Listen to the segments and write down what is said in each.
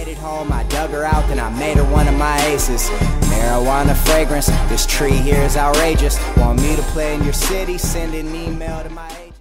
made it home, I dug her out, then I made her one of my aces. Marijuana fragrance, this tree here is outrageous. Want me to play in your city? Send an email to my agent.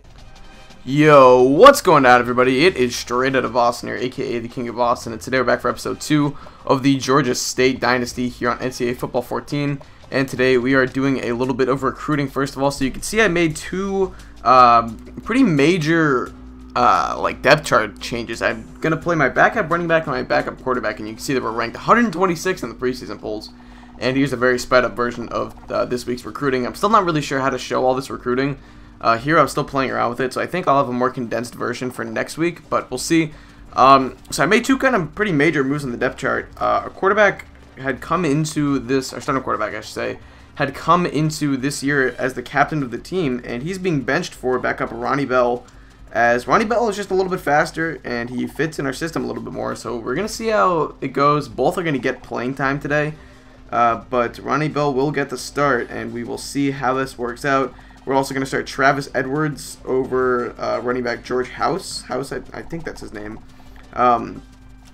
Yo, what's going on, everybody? It is Straight Out of Austin here, aka the King of Austin, and today we're back for episode 2 of the Georgia State Dynasty here on NCAA Football 14. And today we are doing a little bit of recruiting first of all. So you can see I made two pretty major depth chart changes. I'm gonna play my backup running back and my backup quarterback, and you can see that we're ranked 126 in the preseason polls. And here's a very sped up version of this week's recruiting. I'm still not really sure how to show all this recruiting. Here I'm still playing around with it, so I think I'll have a more condensed version for next week, but we'll see. So I made two kind of pretty major moves in the depth chart. A quarterback had come into this, or starting quarterback I should say, had come into this year as the captain of the team, and he's being benched for backup Ronnie Bell, as Ronnie Bell is just a little bit faster, and he fits in our system a little bit more, so we're going to see how it goes. Both are going to get playing time today, but Ronnie Bell will get the start, and we will see how this works out. We're also going to start Travis Edwards over running back George House. I think that's his name.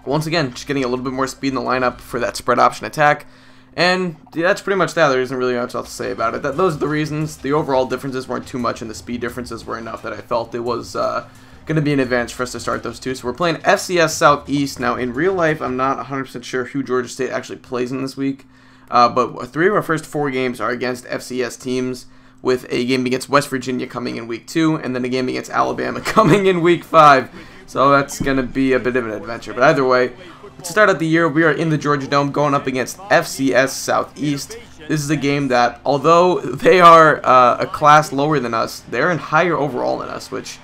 Once again, just getting a little bit more speed in the lineup for that spread option attack. And yeah, that's pretty much that. There isn't really much else to say about it. Those are the reasons. The overall differences weren't too much, and the speed differences were enough that I felt it was going to be an advantage for us to start those two. So we're playing FCS Southeast. Now, in real life, I'm not 100% sure who Georgia State actually plays in this week. But 3 of our first 4 games are against FCS teams, with a game against West Virginia coming in week 2, and then a game against Alabama coming in week 5. So that's going to be a bit of an adventure. But either way, to start out the year, we are in the Georgia Dome going up against FCS Southeast. This is a game that, although they are a class lower than us, they're in higher overall than us, which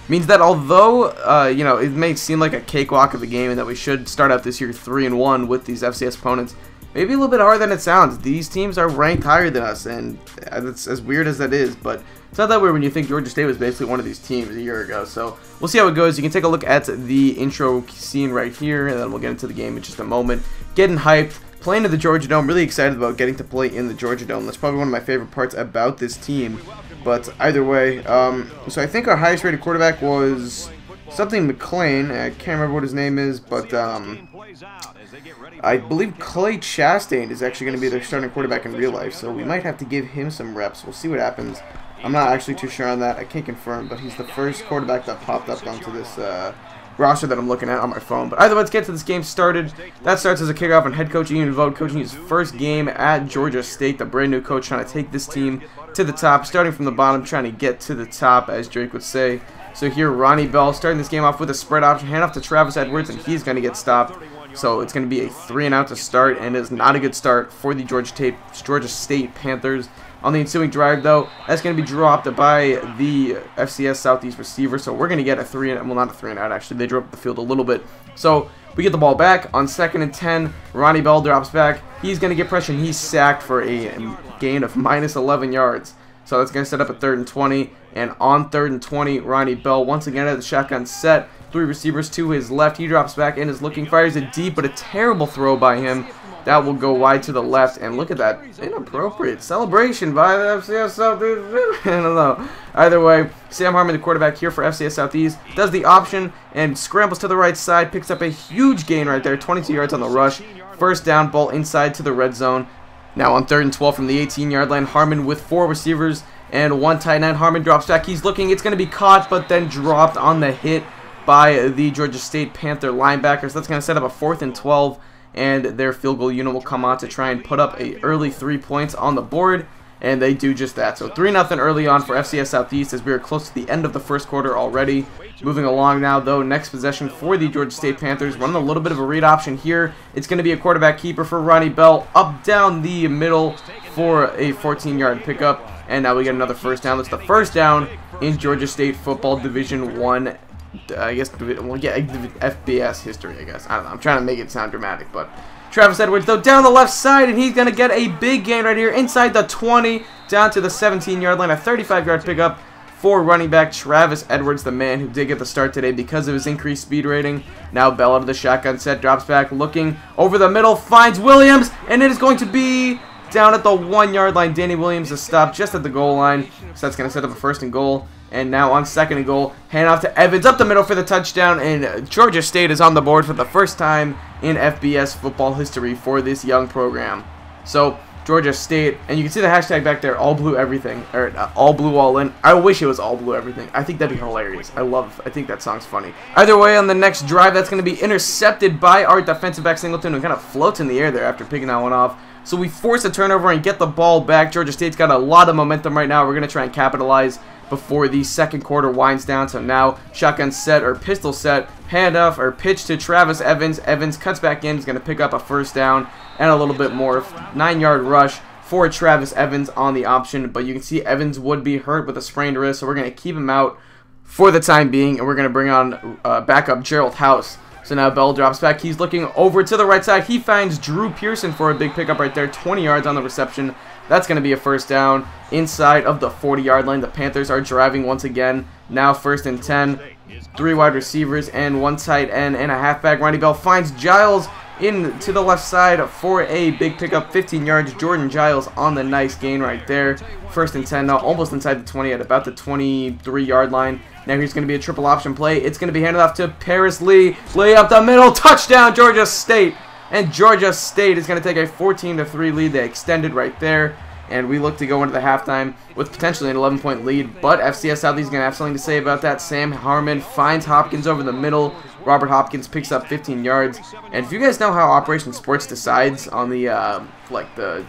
means that although it may seem like a cakewalk of a game and that we should start out this year 3-1 with these FCS opponents, maybe a little bit harder than it sounds. These teams are ranked higher than us, and it's as weird as that is, but it's not that weird when you think Georgia State was basically one of these teams a year ago. So we'll see how it goes. You can take a look at the intro scene right here, and then we'll get into the game in just a moment. Getting hyped, playing in the Georgia Dome. Really excited about getting to play in the Georgia Dome. That's probably one of my favorite parts about this team. But either way, so I think our highest rated quarterback was something McLean. I can't remember what his name is, but I believe Clay Chastain is actually going to be their starting quarterback in real life, so we might have to give him some reps. We'll see what happens. I'm not actually too sure on that. I can't confirm, but he's the first quarterback that popped up onto this roster that I'm looking at on my phone. But either way, let's get to this game started. That starts as a kickoff, and head coach Ian Vogt coaching his first game at Georgia State, the brand new coach trying to take this team to the top, starting from the bottom, trying to get to the top, as Drake would say. So here, Ronnie Bell starting this game off with a spread option, hand off to Travis Edwards, and he's going to get stopped. So it's going to be a 3-and-out to start, and it is not a good start for the Georgia State Panthers. On the ensuing drive, though, that's going to be dropped by the FCS Southeast receiver, so we're going to get a 3-and-out, well, not a 3-and-out, actually. They drove up the field a little bit. So we get the ball back on 2nd and 10. Ronnie Bell drops back. He's going to get pressure, and he's sacked for a gain of minus 11 yards. So that's going to set up a 3rd and 20, and on 3rd and 20, Ronnie Bell once again at the shotgun set. 3 receivers to his left. He drops back and is looking, fires it deep, but a terrible throw by him. That will go wide to the left, and look at that inappropriate celebration by the FCS Southeast. I don't know. Either way, Sam Harmon, the quarterback here for FCS Southeast, does the option and scrambles to the right side, picks up a huge gain right there, 22 yards on the rush. First down, ball inside to the red zone. Now on 3rd and 12 from the 18-yard line, Harmon with 4 receivers and 1 tight end. Harmon drops back. He's looking. It's going to be caught, but then dropped on the hit by the Georgia State Panther linebackers. That's going to set up a 4th and 12, and their field goal unit will come on to try and put up a early 3 points on the board, and they do just that. So 3-0 early on for FCS Southeast as we are close to the end of the first quarter already. Moving along now, though, next possession for the Georgia State Panthers, running a little bit of a read option here. It's going to be a quarterback keeper for Ronnie Bell, up down the middle for a 14-yard pickup, and now we get another first down. That's the first down in Georgia State Football Division 1, I guess, well, yeah, FBS history, I guess. I don't know. I'm trying to make it sound dramatic, but Travis Edwards, though, down the left side, and he's going to get a big gain right here inside the 20, down to the 17-yard line, a 35-yard pickup for running back Travis Edwards, the man who did get the start today because of his increased speed rating. Now Bell out of the shotgun set, drops back, looking over the middle, finds Williams, and it is going to be down at the 1-yard line. Danny Williams is stopped just at the goal line, so that's going to set up a 1st and goal. And now on 2nd and goal, hand off to Evans up the middle for the touchdown, and Georgia State is on the board for the first time in FBS football history for this young program. So Georgia State, and you can see the hashtag back there, all blue everything, or all blue all in. I wish it was all blue everything. I think that'd be hilarious. I think that song's funny. Either way, on the next drive, that's going to be intercepted by our defensive back Singleton, who kind of floats in the air there after picking that one off. So we force a turnover and get the ball back. Georgia State's got a lot of momentum right now. We're going to try and capitalize before the 2nd quarter winds down. So now shotgun set or pistol set, handoff or pitch to Travis Evans. Evans cuts back in. He's going to pick up a 1st down and a little bit more. 9-yard rush for Travis Evans on the option. But you can see Evans would be hurt with a sprained wrist, so we're going to keep him out for the time being, and we're going to bring on backup Gerald House. So now Bell drops back. He's looking over to the right side. He finds Drew Pearson for a big pickup right there. 20 yards on the reception. That's going to be a 1st down inside of the 40-yard line. The Panthers are driving once again. Now 1st and 10. 3 wide receivers and 1 tight end and a halfback. Ronnie Bell finds Giles in to the left side for a big pickup. 15 yards. Jordan Giles on the nice gain right there. 1st and 10 now. Almost inside the 20 at about the 23-yard line. Now here's going to be a triple option play. It's going to be handed off to Paris Lee. Lee up the middle. Touchdown, Georgia State. And Georgia State is going to take a 14-3 lead. They extended right there. And we look to go into the halftime with potentially an 11-point lead. But FCS Southeast is going to have something to say about that. Sam Harmon finds Hopkins over the middle. Robert Hopkins picks up 15 yards. And if you guys know how Operation Sports decides on the the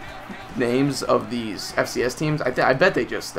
names of these FCS teams, I bet they just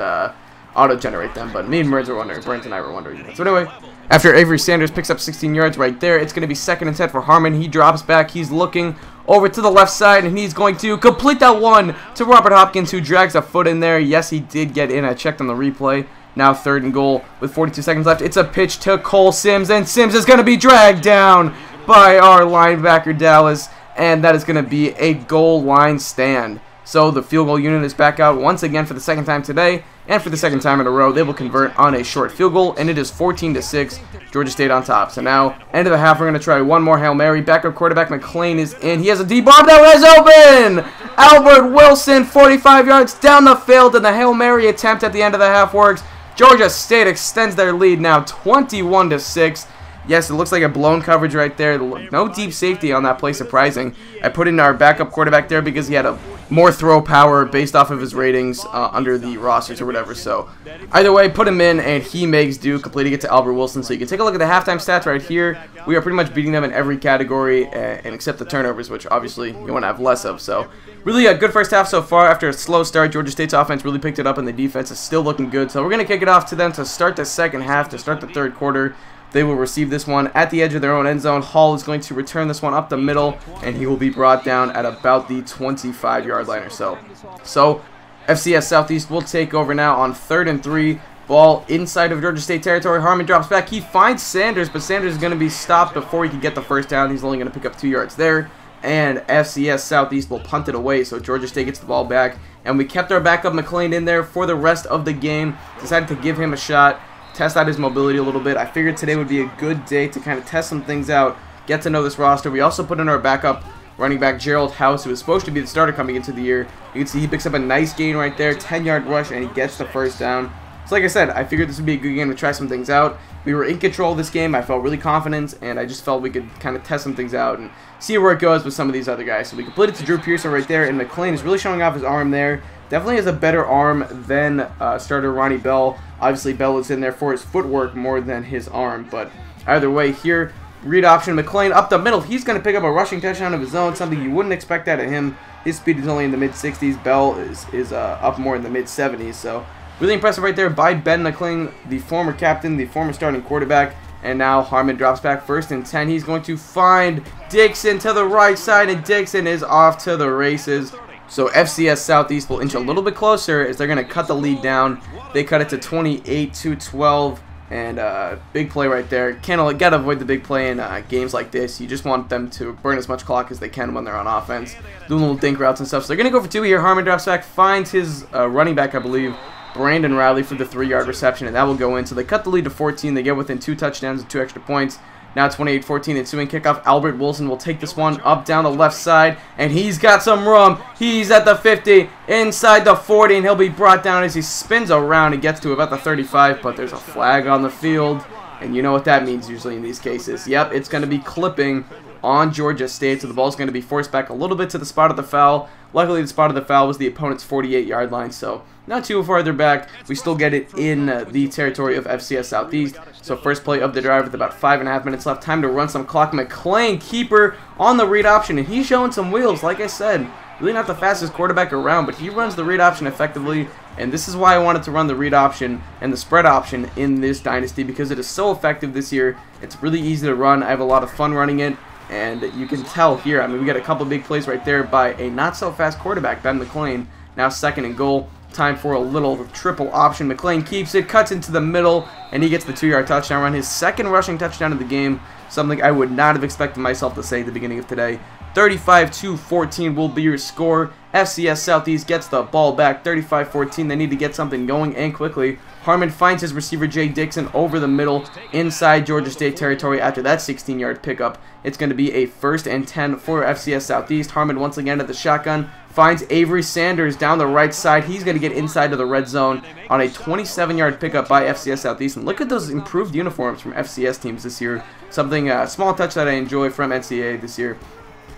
auto-generate them. But me and Burns and I were wondering that. So anyway, after Avery Sanders picks up 16 yards right there, it's going to be 2nd and 10 for Harmon. He drops back. He's looking over to the left side, and he's going to complete that one to Robert Hopkins, who drags a foot in there. Yes, he did get in. I checked on the replay. Now 3rd and goal with 42 seconds left. It's a pitch to Cole Sims, and Sims is going to be dragged down by our linebacker Dallas, and that is going to be a goal line stand. So the field goal unit is back out once again for the 2nd time today, and for the 2nd time in a row, they will convert on a short field goal, and it is 14-6, Georgia State on top. So now, end of the half, we're going to try one more Hail Mary. Backup quarterback McLean is in. He has a deep bomb that was open! Albert Wilson, 45 yards down the field, and the Hail Mary attempt at the end of the half works. Georgia State extends their lead now 21-6. Yes, it looks like a blown coverage right there. No deep safety on that play, surprising. I put in our backup quarterback there because he had more throw power based off of his ratings under the rosters or whatever. So either way, put him in, and he makes do, completing it to Albert Wilson. So you can take a look at the halftime stats right here. We are pretty much beating them in every category, and except the turnovers, which obviously you want to have less of. So really a good first half so far. After a slow start, Georgia State's offense really picked it up, and the defense is still looking good. So we're going to kick it off to them to start the 2nd half, to start the 3rd quarter. They will receive this one at the edge of their own end zone. Hall is going to return this one up the middle, and he will be brought down at about the 25-yard line or so. So FCS Southeast will take over now on 3rd and 3. Ball inside of Georgia State territory. Harmon drops back. He finds Sanders, but Sanders is going to be stopped before he can get the 1st down. He's only going to pick up 2 yards there. And FCS Southeast will punt it away, so Georgia State gets the ball back. And we kept our backup McLean in there for the rest of the game. Decided to give him a shot, test out his mobility a little bit. I figured today would be a good day to kind of test some things out, get to know this roster. We also put in our backup running back Gerald House, who was supposed to be the starter coming into the year. You can see he picks up a nice gain right there, 10-yard rush, and he gets the 1st down. So like I said, I figured this would be a good game to try some things out. We were in control of this game. I felt really confident, and I just felt we could kind of test some things out and see where it goes with some of these other guys. So we completed to Drew Pearson right there, and McLean is really showing off his arm there. Definitely has a better arm than starter Ronnie Bell. Obviously, Bell is in there for his footwork more than his arm. But either way, here, read option, McLean up the middle. He's going to pick up a rushing touchdown of his own, something you wouldn't expect out of him. His speed is only in the mid-60s. Bell is up more in the mid-70s. So really impressive right there by Ben McLean, the former captain, the former starting quarterback. And now Harmon drops back 1st and 10. He's going to find Dixon to the right side, and Dixon is off to the races. So FCS Southeast will inch a little bit closer as they're going to cut the lead down. They cut it to 28-12, and big play right there. Got to avoid the big play in games like this. You just want them to burn as much clock as they can when they're on offense, doing little dink routes and stuff. So they're going to go for 2 here. Harmon drops back, finds his running back, I believe, Brandon Riley, for the 3-yard reception, and that will go in. So they cut the lead to 14. They get within 2 touchdowns and 2 extra points. Now 28-14, ensuing kickoff. Albert Wilson will take this one up down the left side, and he's got some room. He's at the 50, inside the 40, and he'll be brought down as he spins around and gets to about the 35, but there's a flag on the field, and you know what that means usually in these cases. Yep, it's going to be clipping on Georgia State, so the ball's going to be forced back a little bit to the spot of the foul. Luckily, the spot of the foul was the opponent's 48-yard line, so not too farther back. We still get it in the territory of FCS Southeast. So first play of the drive with about 5.5 minutes left. Time to run some clock. McLean, keeper on the read option, and he's showing some wheels. Like I said, really not the fastest quarterback around, but he runs the read option effectively, and this is why I wanted to run the read option and the spread option in this dynasty, because it is so effective this year. It's really easy to run. I have a lot of fun running it, and you can tell here, I mean, we got a couple big plays right there by a not-so-fast quarterback, Ben McLean. Now 2nd and goal. Time for a little triple option. McLean keeps it, cuts into the middle, and he gets the 2-yard touchdown run. His 2nd rushing touchdown of the game, something I would not have expected myself to say at the beginning of today. 35-14 will be your score. FCS Southeast gets the ball back. 35-14. They need to get something going and quickly. Harmon finds his receiver Jay Dixon over the middle inside Georgia State territory after that 16-yard pickup. It's going to be a 1st and 10 for FCS Southeast. Harmon once again at the shotgun. Finds Avery Sanders down the right side. He's going to get inside of the red zone on a 27-yard pickup by FCS Southeast. And look at those improved uniforms from FCS teams this year. Something, small touch that I enjoy from NCAA this year.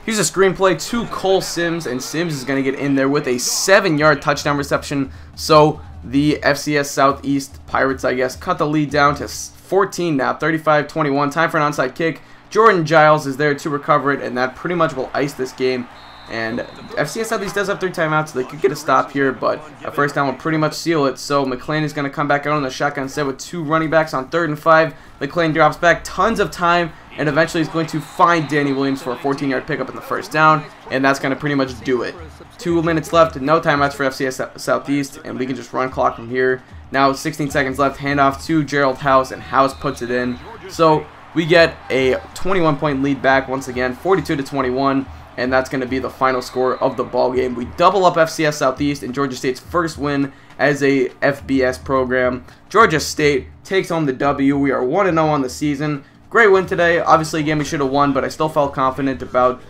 Here's a screenplay to Cole Sims, and Sims is going to get in there with a 7-yard touchdown reception. So the FCS Southeast Pirates, I guess, cut the lead down to 14 now, 35-21. Time for an onside kick. Jordan Giles is there to recover it, and that pretty much will ice this game. And FCS Southeast does have 3 timeouts, so they could get a stop here, but a first down will pretty much seal it. So McLean is going to come back out on the shotgun set with 2 running backs on 3rd and 5. McLean drops back, tons of time, and eventually is going to find Danny Williams for a 14-yard pickup in the first down, and that's going to pretty much do it. 2 minutes left, no timeouts for FCS Southeast, and we can just run clock from here. Now 16 seconds left, handoff to Gerald House, and House puts it in. So we get a 21-point lead back once again, 42-21. And that's going to be the final score of the ball game. We double up FCS Southeast in Georgia State's first win as a FBS program. Georgia State takes home the W. We are 1-0 on the season. Great win today. Obviously, a game we should have won, but I still felt confident about,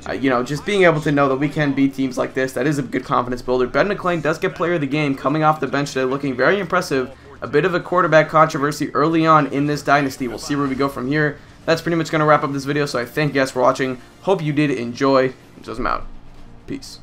just being able to know that we can beat teams like this. That is a good confidence builder. Ben McLean does get player of the game coming off the bench today, looking very impressive. A bit of a quarterback controversy early on in this dynasty. We'll see where we go from here. That's pretty much going to wrap up this video, so I thank you guys for watching. Hope you did enjoy. Just out. Peace.